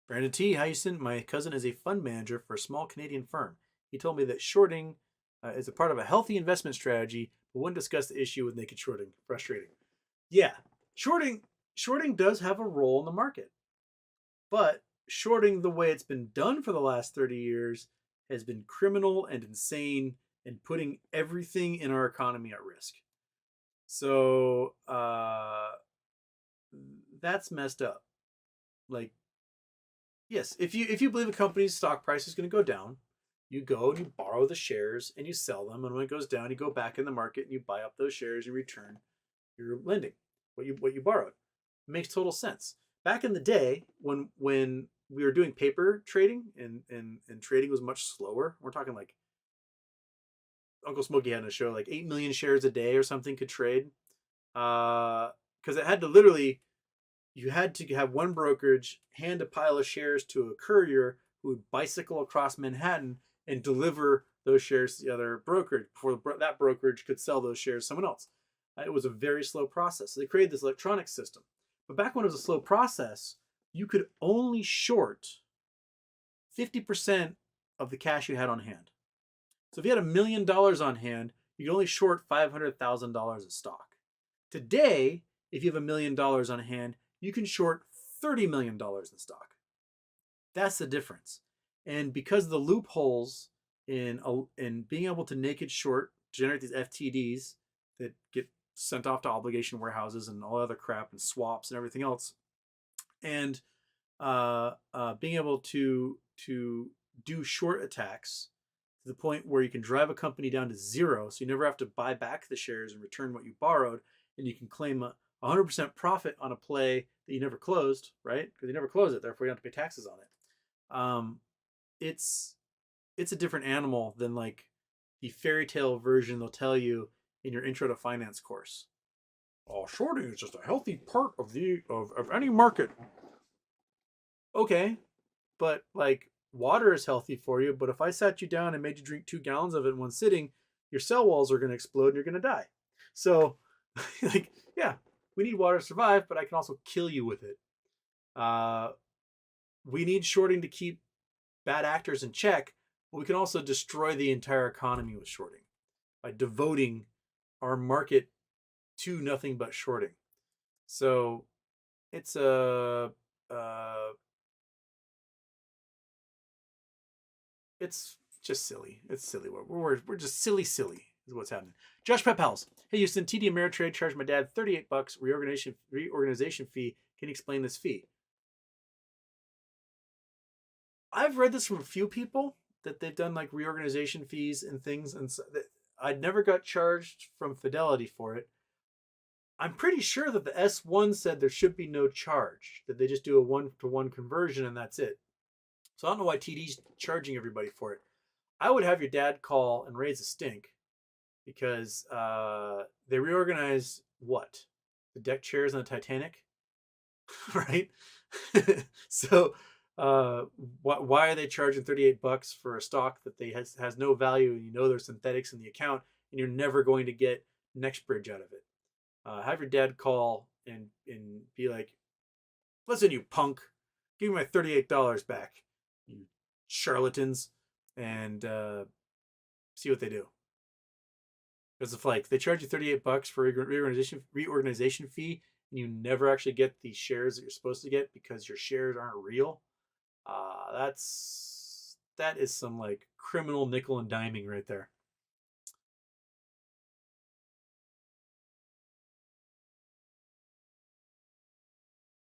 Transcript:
Brandon T. Hyson, my cousin is a fund manager for a small Canadian firm. He told me that shorting is a part of a healthy investment strategy, but wouldn't discuss the issue with naked shorting. Frustrating. Yeah, shorting shorting does have a role in the market, but shorting the way it's been done for the last 30 years has been criminal and insane and putting everything in our economy at risk. So that's messed up. Like, yes, if you believe a company's stock price is going to go down, you go and you borrow the shares and you sell them, and when it goes down, you go back in the market and you buy up those shares and return your lending, what you borrowed. It makes total sense. Back in the day, when we were doing paper trading and trading was much slower, we're talking like Uncle Smokey had a show like 8 million shares a day or something could trade, because it had to literally you had to have one brokerage hand a pile of shares to a courier who would bicycle across Manhattan and deliver those shares to the other brokerage before that brokerage could sell those shares to someone else. It was a very slow process. So they created this electronic system. But back when it was a slow process, you could only short 50% of the cash you had on hand. So if you had $1 million on hand, you could only short $500,000 of stock. Today, if you have $1 million on hand, you can short $30 million in stock. That's the difference. And because of the loopholes in being able to naked short, generate these FTDs that get sent off to obligation warehouses and all other crap and swaps and everything else, and being able to do short attacks to the point where you can drive a company down to zero, so you never have to buy back the shares and return what you borrowed, and you can claim a 100% profit on a play that you never closed, right? Because you never close it, therefore you don't have to pay taxes on it. It's a different animal than like the fairy tale version they'll tell you in your intro to finance course. Oh, shorting is just a healthy part of any market. Okay, but like water is healthy for you, but if I sat you down and made you drink 2 gallons of it in one sitting, your cell walls are going to explode and you're going to die. So, like, yeah, we need water to survive, but I can also kill you with it. Uh, we need shorting to keep bad actors in check, but we can also destroy the entire economy with shorting by devoting our market to nothing but shorting. So it's uh, it's just silly. It's silly. We're just silly is what's happening. Josh Pepels. Hey Houston, TD Ameritrade charged my dad $38 reorganization fee. Can you explain this fee? I've read this from a few people that they've done like reorganization fees and things, and so that I'd never got charged from Fidelity for it. I'm pretty sure that the S1 said there should be no charge, that they just do a one-to-one conversion and that's it. So I don't know why TD's charging everybody for it. I would have your dad call and raise a stink because they reorganized what? The deck chairs on the Titanic, right? So why are they charging $38 for a stock that they has no value, and you know there's synthetics in the account and you're never going to get next bridge out of it? Have your dad call and be like, listen, you punk, give me my $38 back, you charlatans, and see what they do. Because if like they charge you $38 for reorganization fee, and you never actually get the shares that you're supposed to get because your shares aren't real, that is some like criminal nickel and diming right there.